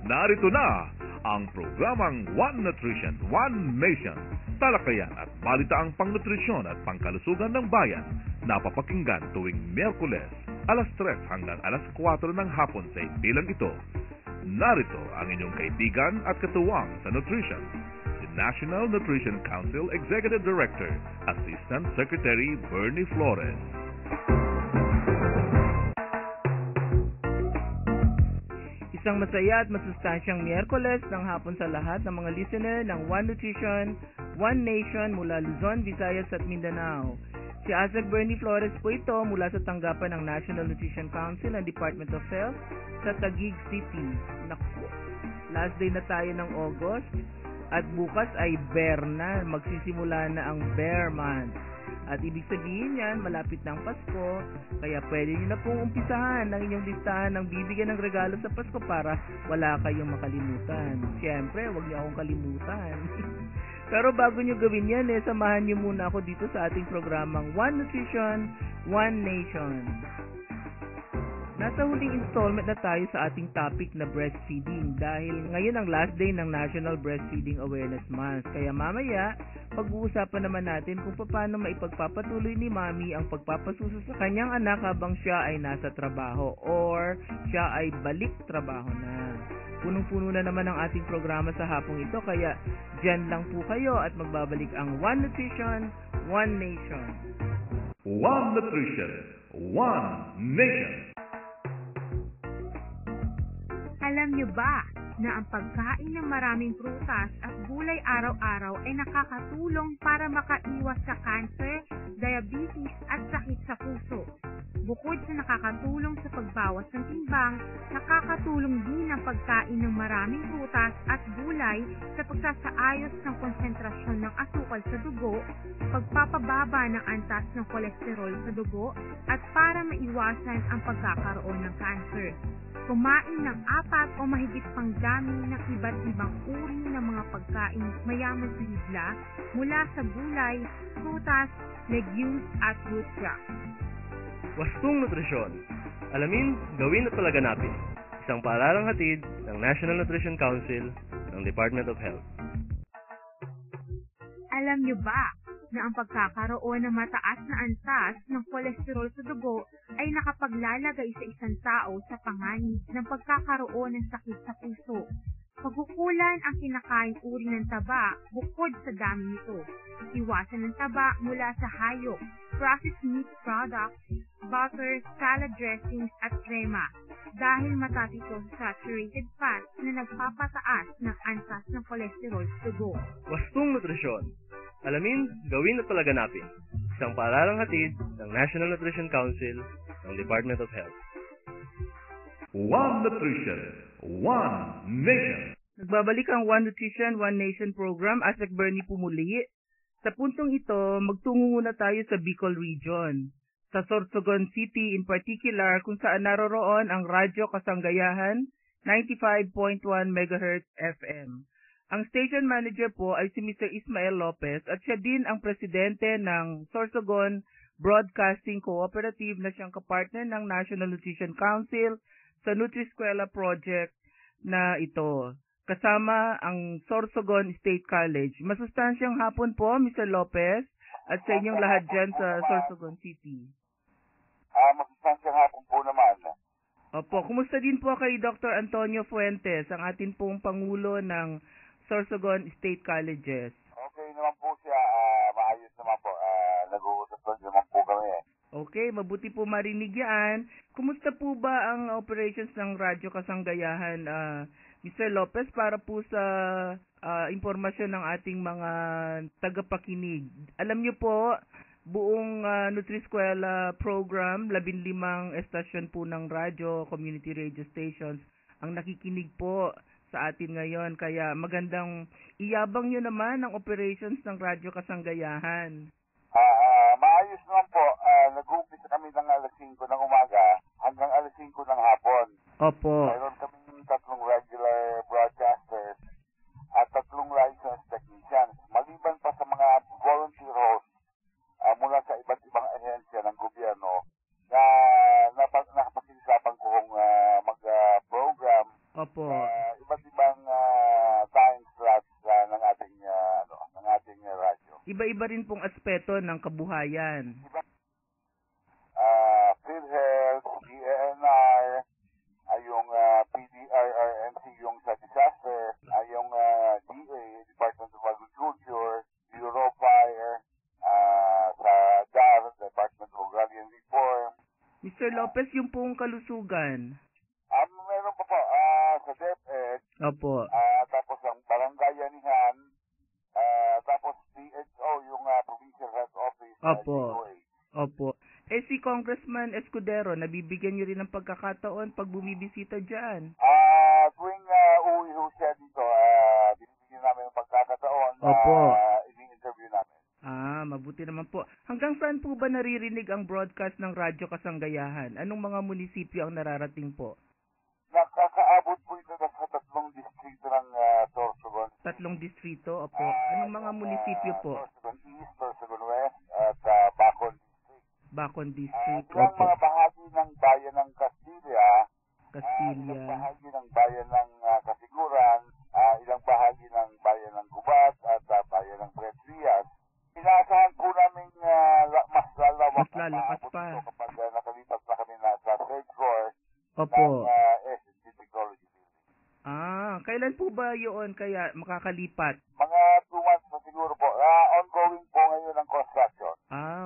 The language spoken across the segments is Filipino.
Narito na ang programang One Nutrition, One Nation. Talakayan at balitaang pangnutrisyon at pangkalusugan ng bayan. Napapakinggan tuwing Miyerkules, alas 3 hanggang alas 4 ng hapon sa impilang ito. Narito ang inyong kaibigan at katuwang sa nutrition, the National Nutrition Council Executive Director, Assistant Secretary Bernie Flores. Isang masaya at masustansyang Miyerkules ng hapon sa lahat ng mga listener ng One Nutrition, One Nation mula Luzon, Visayas at Mindanao. Si Asek Bernie Flores po ito mula sa tanggapan ng National Nutrition Council and Department of Health sa Taguig City. Naku, last day na tayo ng August at bukas ay Bear na. Magsisimula na ang Bear Month. At ibig sabihin yan, malapit na ang Pasko, kaya pwede nyo na pong umpisahan ang inyong listahan ng bibigyan ng regalo sa Pasko para wala kayong makalimutan. Siyempre, huwag niyo akong kalimutan. Pero bago nyo gawin yan, samahan nyo muna ako dito sa ating programang One Nutrition, One Nation. Nasa huling installment na tayo sa ating topic na breastfeeding dahil ngayon ang last day ng National Breastfeeding Awareness Month. Kaya mamaya, pag-uusapan naman natin kung paano maipagpapatuloy ni Mami ang pagpapasuso sa kanyang anak habang siya ay nasa trabaho or siya ay balik trabaho na. Punong-puno na naman ang ating programa sa hapong ito kaya dyan lang po kayo at magbabalik ang One Nutrition, One Nation. One Nutrition, One Nation. Alam niyo ba na ang pagkain ng maraming prutas at gulay araw-araw ay nakakatulong para makaiwas sa cancer, diabetes at sakit sa puso? Bukod sa nakakatulong sa pagbawas ng timbang, nakakatulong din ang pagkain ng maraming prutas at gulay sa pagsasaayos ng konsentrasyon ng asukal sa dugo, pagpapababa ng antas ng kolesterol sa dugo, at para maiwasan ang pagkakaroon ng cancer. Kumain ng 4 o mahigit pang dami ng iba't ibang uri ng mga pagkain mayaman sa hibla mula sa gulay, prutas, legumes at root crops. Wastong nutrisyon. Alamin, gawin at palaganapin. Isang paaralang hatid ng National Nutrition Council ng Department of Health. Alam niyo ba na ang pagkakaroon ng mataas na antas ng kolesterol sa dugo ay nakapaglalagay sa isang tao sa panganib ng pagkakaroon ng sakit sa puso? Pagkukulan ang kinakain uri ng taba bukod sa dami nito. Iwasan ng taba mula sa hayop, processed meat products, butter, salad dressings at krema dahil mataas ito sa saturated fat na nagpapataas ng antas ng kolesterol sa dugo. Wastong nutrisyon. Alamin, gawin at palaganapin. Isang paaralang hatid ng National Nutrition Council ng Department of Health. One Nutrition, One Nation. Nagbabalik ang One Nutrition, One Nation program. Asek Bernie po muli. Sa puntong ito, magtungo muna tayo sa Bicol Region. Sa Sorsogon City in particular kung saan naroroon ang Radyo Kasanggayahan 95.1 MHz FM. Ang station manager po ay si Mr. Ismael Lopez at siya din ang presidente ng Sorsogon Broadcasting Cooperative na siyang kapartner ng National Nutrition Council sa Nutri-Eskwela Project na ito. Kasama ang Sorsogon State College. Masustansyang hapon po, Mr. Lopez, at sa inyong lahat dyan sa Sorsogon City. Masustansyang hapon po naman. Opo, kumusta din po kay Dr. Antonio Fuentes, ang atin pong Pangulo ng Sorsogon State Colleges? Okay naman po siya, maayos naman po. Nag-uusap naman po kami. Okay, mabuti po marinig yan. Kumusta po ba ang operations ng Radyo Kasanggayahan, Mr. Lopez, para po sa impormasyon ng ating mga tagapakinig? Alam niyo po, buong Nutri-Eskwela program, 15 estasyon po ng radyo, community radio stations, ang nakikinig po sa atin ngayon. Kaya magandang iyabang nyo naman ang operations ng Radyo Kasanggayahan. Maayos naman po. Nag-uumpisa kami ng alas 5 ng umaga hanggang alas 5 ng hapon. Opo. Mayroon kaming 3 regular broadcasters at 3 licensed technicians. Maliban pa sa mga volunteer hosts mula sa iba't ibang ahensya ng gobyerno na nakapagsisapan ko mag-program. Opo. iba't ibang time slots ng ating radyo. Iba-iba rin pong aspeto ng kabuhayan. PhilHealth, DNR, yung PDRRMC yung sa disaster, yung DA, Department of Agriculture, Bureau of Fire, sa DAR, Department of Agrarian Reform. Mr. Lopez, yung pong kalusugan. Meron pa po sa DepEd, Opo. tapos ang Barangayanihan, tapos PHO, yung Provincial Health Office. Opo. DOH. Opo. Si Congressman Escudero, nabibigyan niyo rin ng pagkakataon pag bumibisita dyan. Tuwing uwi ho siya dito, binibigyan namin ng pagkakataon na Opo. ini-interview namin. Mabuti naman po. Hanggang saan po ba naririnig ang broadcast ng Radyo Kasanggayahan? Anong mga munisipyo ang nararating po? Nakakaabot po ito sa 3 distrito ng Sorsogon. 3 distrito? Opo. Anong mga munisipyo po? Sorsogon East, Sorsogon West, at Bacol District. Bacon District. Ilang Opo. mga bahagi ng bayan ng Castilla, ilang Castilla. bahagi ng bayan ng Kasiguran, ilang bahagi ng bayan ng Gubat, at bayan ng Tres Rias. Inaasahan po namin mas lalawak Mas lalakas ang pa. ito kapag nakalipat na kami na sa third floor Opo. ng SNC Technology Building. Kailan po ba yun kaya makakalipat? Mga 2 months na siguro po. Ongoing po ngayon ang construction.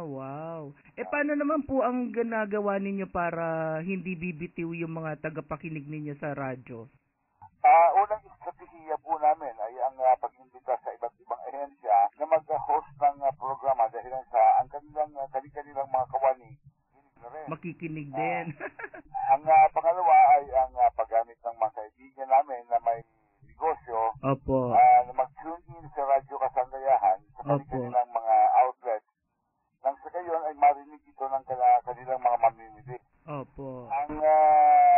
Wow. Paano naman po ang ginagawa ninyo para hindi bibitiw yung mga tagapakinig ninyo sa radyo? Unang estratehiya po namin ay ang pag-imbita sa iba't ibang ahensya na mag-host ng programa dahil sa ang kanilang mga kawani na rin. Makikinig din. Ang pangalawa ay ang paggamit ng mga kaibigan namin na may negosyo Opo. na mag-tune in sa Radyo Kasanggayahan sa Opo. kanilang mga outlets nang sa gayon ay marinig ito ng kanilang mga mamimili. Opo. Ang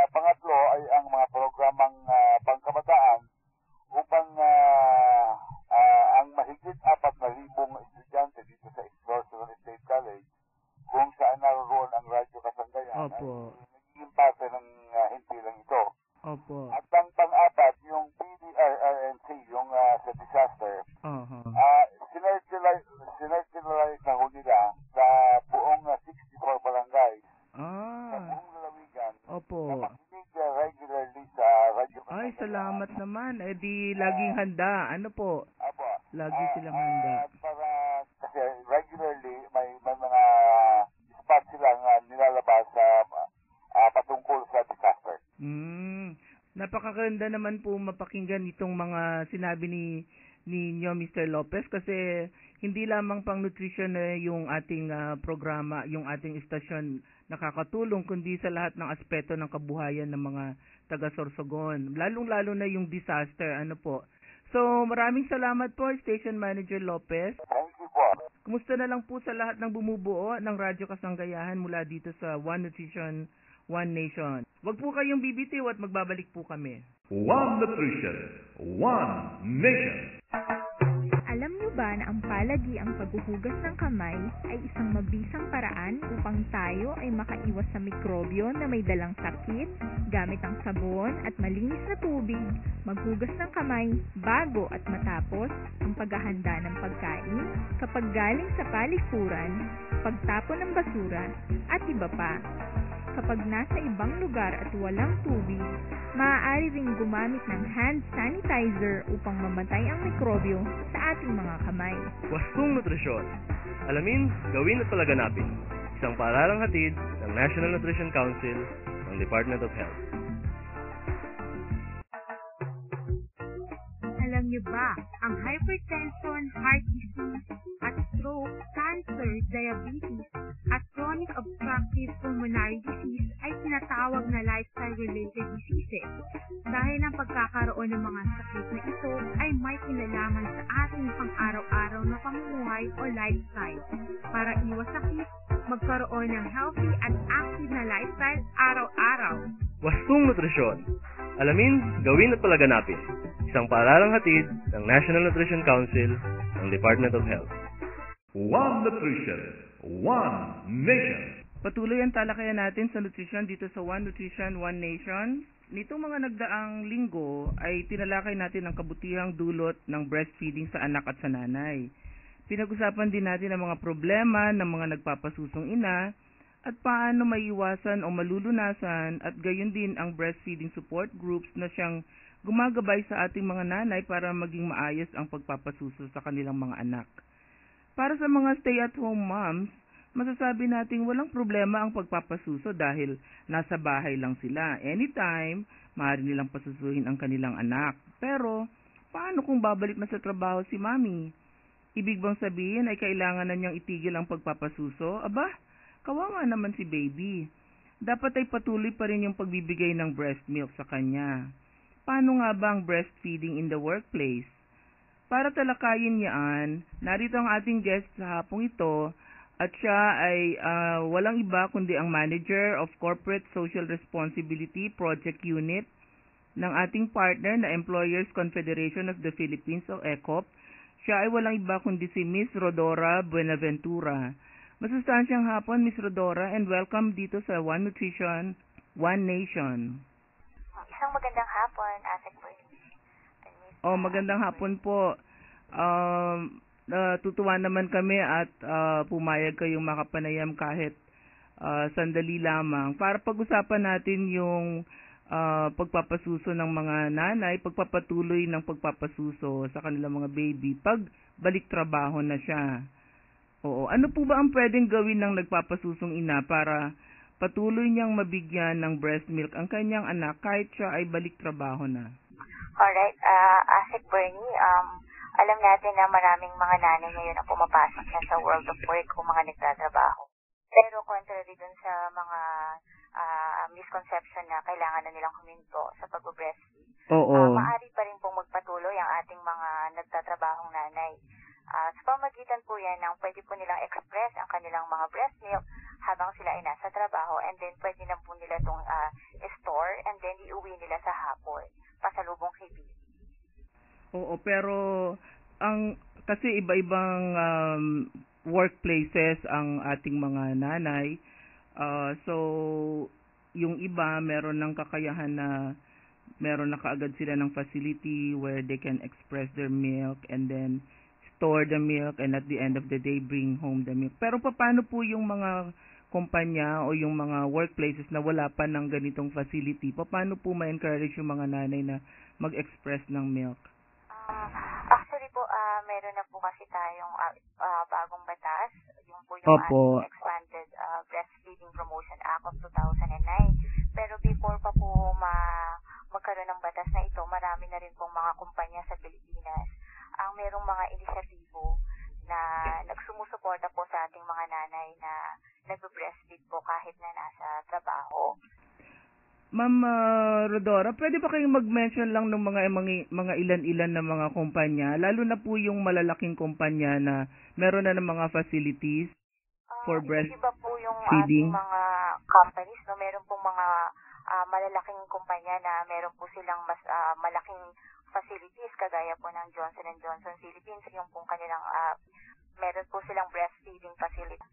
pangatlo ay ang mga programang pangkabataan upang ang mahigit 4,000 estudyante dito sa Sorsogon State College kung saan naroon ang Radyo Kasanggayahan Opo. ay nagiging parte ng himpilang ito. Opo. At ang pang-apat, yung PDRRMC, yung sa disaster, sinertilize na ho nila sa buong 64 barangay sa buong lalawigan Opo. na makinig regularly sa Radyo Kasanggayahan. Ay, salamat naman. Di laging handa. Ano po? Apo. Lagi silang handa. Para kasi regularly may mga spot silang nilalabas sa patungkol sa disaster. Napakaganda naman po mapakinggan itong mga sinabi ninyo, Mr. Lopez, kasi hindi lamang pang nutrition yung ating programa, yung ating istasyon nakakatulong, kundi sa lahat ng aspeto ng kabuhayan ng mga taga-Sorsogon, lalong-lalo na yung disaster. Ano po? So, maraming salamat po, Station Manager Lopez. Thank you po. Kumusta na lang po sa lahat ng bumubuo ng Radyo Kasanggayahan mula dito sa One Nutrition, One Nation. Huwag po kayong bibitiw at magbabalik po kami. One Nutrition, One Nation. Alam niyo ba na ang palagiang paghuhugas ng kamay ay isang mabisang paraan upang tayo ay makaiwas sa mikrobyo na may dalang sakit gamit ang sabon at malinis na tubig, maghugas ng kamay bago at matapos ang paghahanda ng pagkain, kapag galing sa palikuran, pagtapon ng basura at iba pa. Kapag nasa ibang lugar at walang tubig, maaari ring gumamit ng hand sanitizer upang mamatay ang mikrobyo sa ating mga kamay. Wastong Nutrisyon. Alamin, gawin at palaganapin. Isang paaralang hatid ng National Nutrition Council ng Department of Health. Alam niyo ba, ang hypertension, heart disease, at stroke, cancer, diabetes, at chronic obstructive pulmonary disease ay tinatawag na lifestyle-related diseases dahil ang pagkakaroon ng mga sakit na ito ay may kinalaman sa ating pang-araw-araw na pamumuhay o lifestyle. Para iwas sakit, magkaroon ng healthy at active na lifestyle araw-araw. Wastong Nutrisyon. Alamin, gawin at palaganapin. Isang paaralang hatid ng National Nutrition Council ng Department of Health. One Nutrition, One Nation. Patuloy ang talakayan natin sa nutrition dito sa One Nutrition, One Nation. Nitong mga nagdaang linggo ay tinalakay natin ang kabutihang dulot ng breastfeeding sa anak at sa nanay. Pinag-usapan din natin ang mga problema ng mga nagpapasusong ina at paano maiwasan o malulunasan at gayon din ang breastfeeding support groups na siyang gumagabay sa ating mga nanay para maging maayos ang pagpapasuso sa kanilang mga anak. Para sa mga stay-at-home moms, masasabi nating walang problema ang pagpapasuso dahil nasa bahay lang sila. Anytime, maaari nilang pasusuhin ang kanilang anak. Pero, paano kung babalik na sa trabaho si mami? Ibig bang sabihin ay kailangan na niyang itigil ang pagpapasuso? Aba, kawawa naman si baby. Dapat ay patuloy pa rin yung pagbibigay ng breast milk sa kanya. Paano nga ba ang breastfeeding in the workplace? Para talakayin niyaan, narito ang ating guest sa hapong ito at siya ay walang iba kundi ang Manager of Corporate Social Responsibility Project Unit ng ating partner na Employers Confederation of the Philippines o ECOP. Siya ay walang iba kundi si Miss Rodora Buenaventura. Masustansyang hapon, Miss Rodora, and welcome dito sa One Nutrition, One Nation. Isang magandang hapon, Asik Bernie. Magandang hapon po. Natutuwa naman kami at pumayag kayong makapanayam kahit sandali lamang para pag-usapan natin yung pagpapasuso ng mga nanay, pagpapatuloy ng pagpapasuso sa kanilang mga baby pag balik trabaho na siya. Oo, ano po ba ang pwedeng gawin ng nagpapasusong ina para patuloy niyang mabigyan ng breast milk ang kanyang anak kahit siya ay balik trabaho na? Alright, Asik Bernie, alam natin na maraming mga nanay ngayon ang pumapasok na sa world of work o mga nagtatrabaho. Pero contrary dun sa mga misconception na kailangan na nilang huminto sa pag-breastfeed, maaari pa rin pong magpatuloy ang ating mga nagtatrabahong nanay. Sa pamagitan po yan ng pwede po nilang express ang kanilang mga breast milk habang sila ay nasa trabaho, and then pwede na po nila itong store and then iuwi nila sa hapon pasalubong kay baby. Oo, pero kasi iba-ibang workplaces ang ating mga nanay. So yung iba meron ng kakayahan na meron na kaagad sila ng facility where they can express their milk and then store the milk and at the end of the day bring home the milk. Pero paano po yung mga kumpanya o yung mga workplaces na wala pa ng ganitong facility? Paano po ma-encourage yung mga nanay na mag-express ng milk? Actually po, meron na po kasi tayong bagong batas. Yung po yung ating Expanded Breastfeeding Promotion Act of 2009. Pero before pa po magkaroon ng batas na ito, marami na rin pong mga kumpanya sa Pilipinas ang merong mga inisyatibo na nagsumusuporta po sa ating mga nanay na nag-breastfeed po kahit na nasa trabaho. Ma'am Rodora, pwede ba kayong mag-mention lang ng mga ilan-ilan na mga kumpanya, lalo na po yung malalaking kumpanya na meron na ng mga facilities for breastfeeding? Iba po yung ating mga companies, no? Meron po mga malalaking kumpanya na meron po silang mas malaking facilities kagaya po ng Johnson & Johnson Philippines, yung pong kanilang meron po silang breastfeeding facility.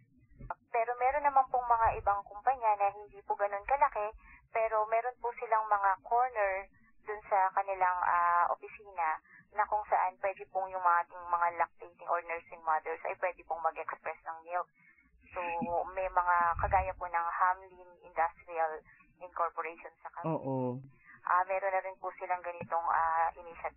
Pero meron naman pong mga ibang kumpanya na hindi po ganun kalaki, pero meron po silang mga corner dun sa kanilang opisina na kung saan pwede pong yung ating mga lactating or nursing mothers ay pwede pong mag-express ng milk. So may mga kagaya po ng Hamlin Industrial Incorporation sa Cavite. Oo. Meron na rin po silang ganitong initiative.